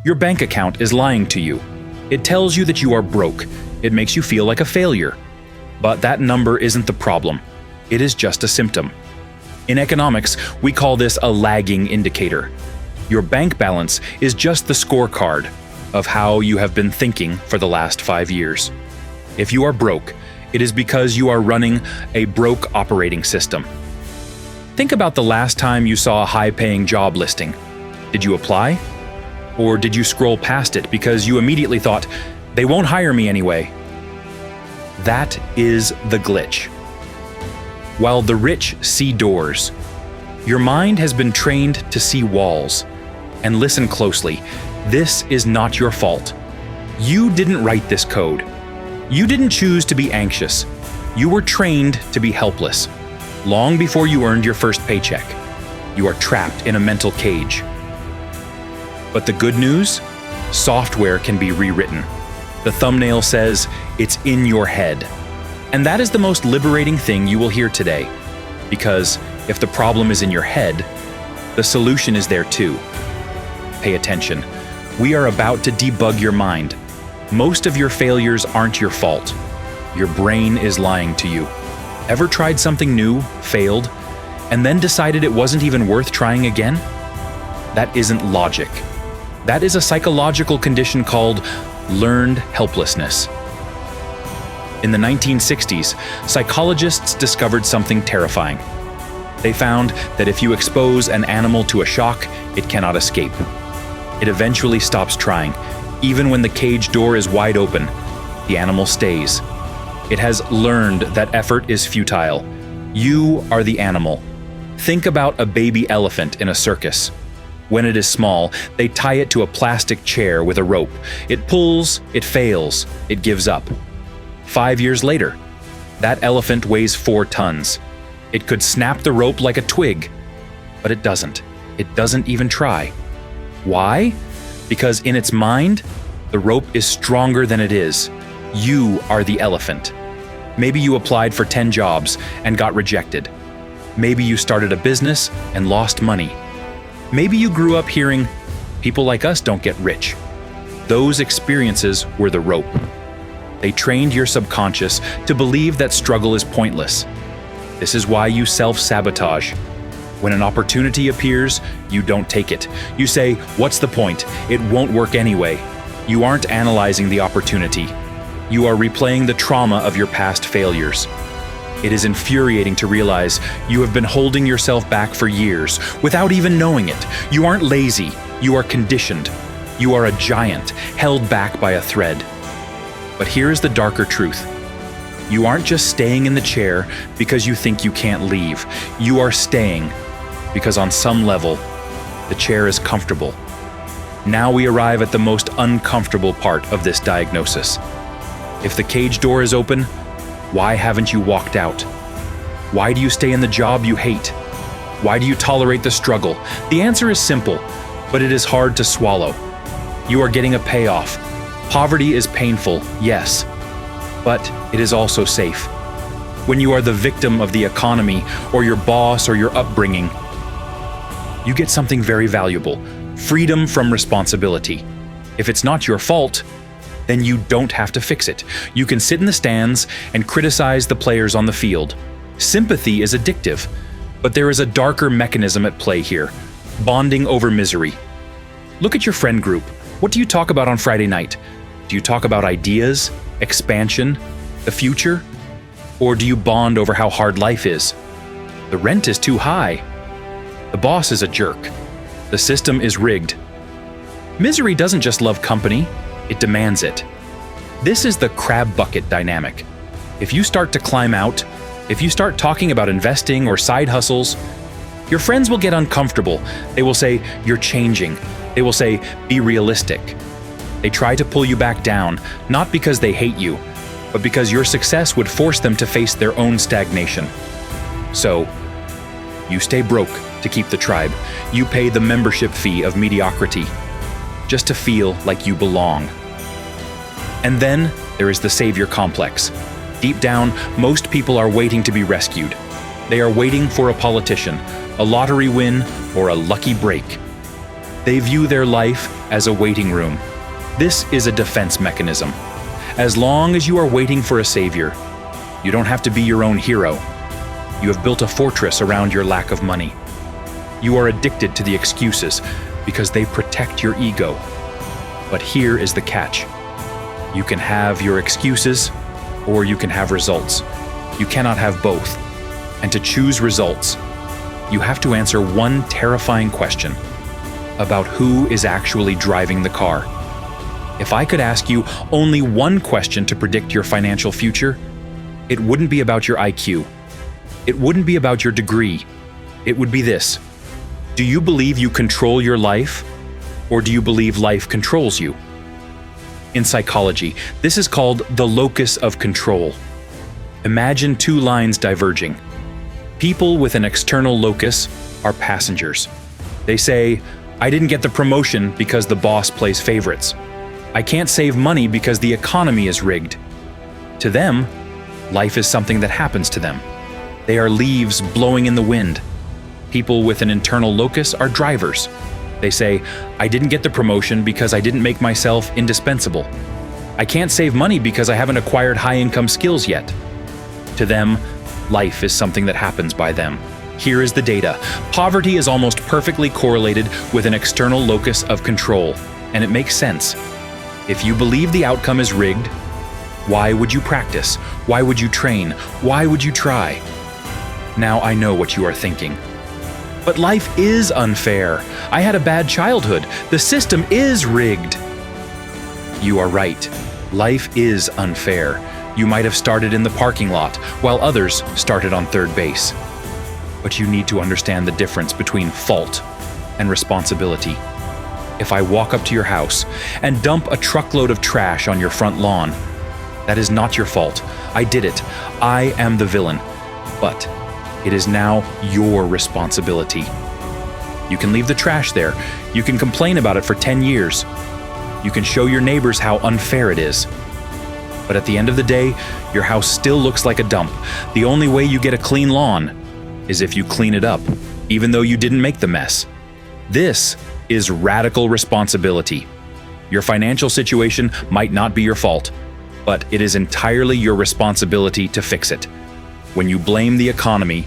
Your bank account is lying to you. It tells you that you are broke. It makes you feel like a failure. But that number isn't the problem. It is just a symptom. In economics, we call this a lagging indicator. Your bank balance is just the scorecard of how you have been thinking for the last 5 years. If you are broke, it is because you are running a broke operating system. Think about the last time you saw a high-paying job listing. Did you apply? Or did you scroll past it because you immediately thought, they won't hire me anyway? That is the glitch. While the rich see doors, your mind has been trained to see walls. And listen closely, this is not your fault. You didn't write this code. You didn't choose to be anxious. You were trained to be helpless. Long before you earned your first paycheck, you are trapped in a mental cage. But the good news? Software can be rewritten. The thumbnail says, it's in your head. And that is the most liberating thing you will hear today. Because if the problem is in your head, the solution is there too. Pay attention. We are about to debug your mind. Most of your failures aren't your fault. Your brain is lying to you. Ever tried something new, failed, and then decided it wasn't even worth trying again? That isn't logic. That is a psychological condition called learned helplessness. In the 1960s, psychologists discovered something terrifying. They found that if you expose an animal to a shock, it cannot escape. It eventually stops trying. Even when the cage door is wide open, the animal stays. It has learned that effort is futile. You are the animal. Think about a baby elephant in a circus. When it is small, they tie it to a plastic chair with a rope. It pulls, it fails, it gives up. 5 years later, that elephant weighs 4 tons. It could snap the rope like a twig, but it doesn't. It doesn't even try. Why? Because in its mind, the rope is stronger than it is. You are the elephant. Maybe you applied for 10 jobs and got rejected. Maybe you started a business and lost money. Maybe you grew up hearing, people like us don't get rich. Those experiences were the rope. They trained your subconscious to believe that struggle is pointless. This is why you self-sabotage. When an opportunity appears, you don't take it. You say, what's the point? It won't work anyway. You aren't analyzing the opportunity. You are replaying the trauma of your past failures. It is infuriating to realize you have been holding yourself back for years without even knowing it. You aren't lazy. You are conditioned. You are a giant, held back by a thread. But here is the darker truth. You aren't just staying in the chair because you think you can't leave. You are staying because on some level, the chair is comfortable. Now we arrive at the most uncomfortable part of this diagnosis. If the cage door is open, why haven't you walked out? Why do you stay in the job you hate? Why do you tolerate the struggle? The answer is simple, but it is hard to swallow. You are getting a payoff. Poverty is painful, yes, but it is also safe. When you are the victim of the economy or your boss or your upbringing, you get something very valuable, freedom from responsibility. If it's not your fault, then you don't have to fix it. You can sit in the stands and criticize the players on the field. Sympathy is addictive, but there is a darker mechanism at play here, bonding over misery. Look at your friend group. What do you talk about on Friday night? Do you talk about ideas, expansion, the future? Or do you bond over how hard life is? The rent is too high. The boss is a jerk. The system is rigged. Misery doesn't just love company, it demands it. This is the crab bucket dynamic. If you start to climb out, if you start talking about investing or side hustles, your friends will get uncomfortable. They will say, you're changing. They will say, be realistic. They try to pull you back down, not because they hate you, but because your success would force them to face their own stagnation. So, you stay broke to keep the tribe. You pay the membership fee of mediocrity, just to feel like you belong. And then there is the savior complex. Deep down, most people are waiting to be rescued. They are waiting for a politician, a lottery win, or a lucky break. They view their life as a waiting room. This is a defense mechanism. As long as you are waiting for a savior, you don't have to be your own hero. You have built a fortress around your lack of money. You are addicted to the excuses because they protect your ego. But here is the catch. You can have your excuses, or you can have results. You cannot have both. And to choose results, you have to answer one terrifying question about who is actually driving the car. If I could ask you only one question to predict your financial future, it wouldn't be about your IQ. It wouldn't be about your degree. It would be this: do you believe you control your life, or do you believe life controls you? In psychology, this is called the locus of control. Imagine two lines diverging. People with an external locus are passengers. They say, I didn't get the promotion because the boss plays favorites. I can't save money because the economy is rigged. To them, life is something that happens to them. They are leaves blowing in the wind. People with an internal locus are drivers. They say, I didn't get the promotion because I didn't make myself indispensable. I can't save money because I haven't acquired high-income skills yet. To them, life is something that happens by them. Here is the data. Poverty is almost perfectly correlated with an external locus of control, and it makes sense. If you believe the outcome is rigged, why would you practice? Why would you train? Why would you try? Now I know what you are thinking. But life is unfair. I had a bad childhood. The system is rigged. You are right. Life is unfair. You might have started in the parking lot, while others started on third base. But you need to understand the difference between fault and responsibility. If I walk up to your house and dump a truckload of trash on your front lawn, that is not your fault. I did it. I am the villain. But it is now your responsibility. You can leave the trash there. You can complain about it for 10 years. You can show your neighbors how unfair it is. But at the end of the day, your house still looks like a dump. The only way you get a clean lawn is if you clean it up, even though you didn't make the mess. This is radical responsibility. Your financial situation might not be your fault, but it is entirely your responsibility to fix it. When you blame the economy,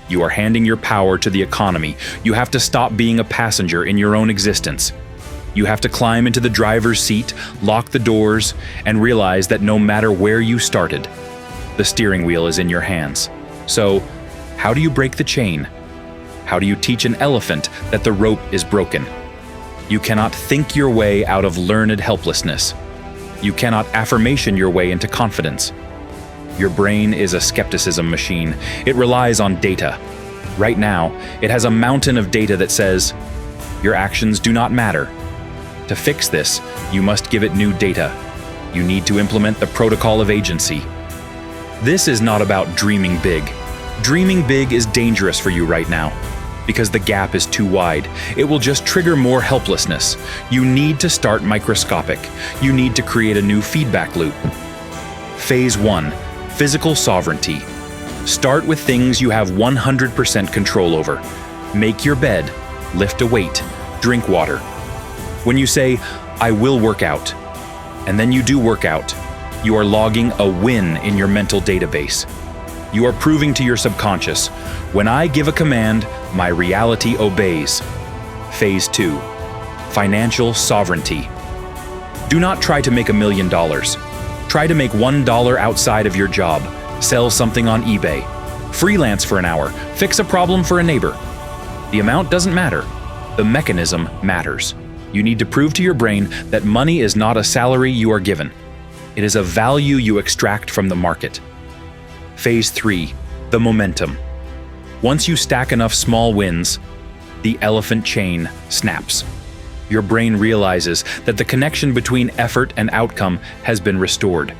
you are handing your power to the economy. You have to stop being a passenger in your own existence. You have to climb into the driver's seat, lock the doors, and realize that no matter where you started, the steering wheel is in your hands. So, how do you break the chain? How do you teach an elephant that the rope is broken? You cannot think your way out of learned helplessness. You cannot affirmation your way into confidence. Your brain is a skepticism machine. It relies on data. Right now, it has a mountain of data that says, your actions do not matter. To fix this, you must give it new data. You need to implement the protocol of agency. This is not about dreaming big. Dreaming big is dangerous for you right now, because the gap is too wide. It will just trigger more helplessness. You need to start microscopic. You need to create a new feedback loop. Phase 1. Physical sovereignty. Start with things you have 100% control over. Make your bed, lift a weight, drink water. When you say, I will work out, and then you do work out, you are logging a win in your mental database. You are proving to your subconscious, when I give a command, my reality obeys. Phase 2. Financial sovereignty. Do not try to make $1 million. Try to make $1 outside of your job. Sell something on eBay. Freelance for an hour. Fix a problem for a neighbor. The amount doesn't matter. The mechanism matters. You need to prove to your brain that money is not a salary you are given. It is a value you extract from the market. Phase 3. The momentum. Once you stack enough small wins, the elephant chain snaps. Your brain realizes that the connection between effort and outcome has been restored.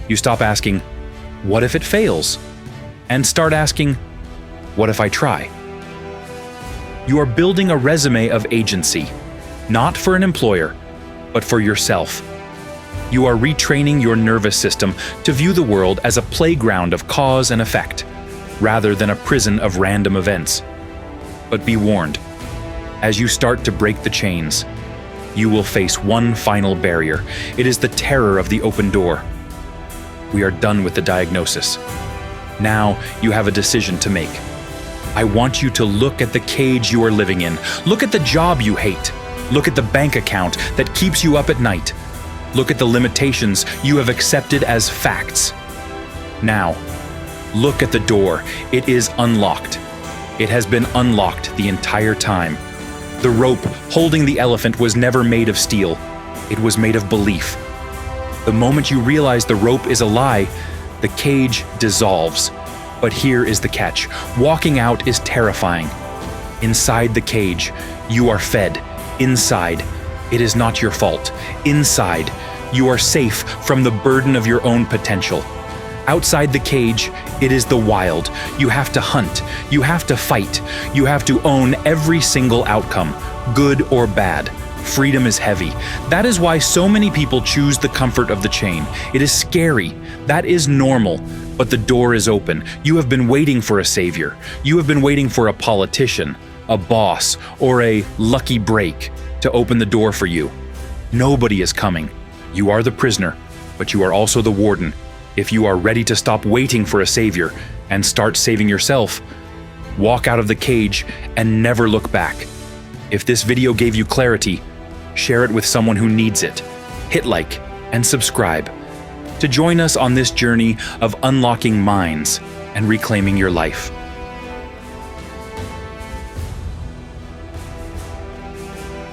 You stop asking, what if it fails? And start asking, what if I try? You are building a resume of agency, not for an employer, but for yourself. You are retraining your nervous system to view the world as a playground of cause and effect, rather than a prison of random events. But be warned, As you start to break the chains, you will face one final barrier. It is the terror of the open door. We are done with the diagnosis. Now you have a decision to make. I want you to look at the cage you are living in. Look at the job you hate. Look at the bank account that keeps you up at night. Look at the limitations you have accepted as facts. Now, look at the door. It is unlocked. It has been unlocked the entire time. The rope holding the elephant was never made of steel. It was made of belief. The moment you realize the rope is a lie, the cage dissolves. But here is the catch. Walking out is terrifying. Inside the cage, you are fed. Inside, it is not your fault. Inside, you are safe from the burden of your own potential. Outside the cage, it is the wild. You have to hunt. You have to fight. You have to own every single outcome, good or bad. Freedom is heavy. That is why so many people choose the comfort of the chain. It is scary. That is normal. But the door is open. You have been waiting for a savior. You have been waiting for a politician, a boss, or a lucky break to open the door for you. Nobody is coming. You are the prisoner, but you are also the warden. If you are ready to stop waiting for a savior and start saving yourself, walk out of the cage and never look back. If this video gave you clarity, share it with someone who needs it. Hit like and subscribe to join us on this journey of unlocking minds and reclaiming your life.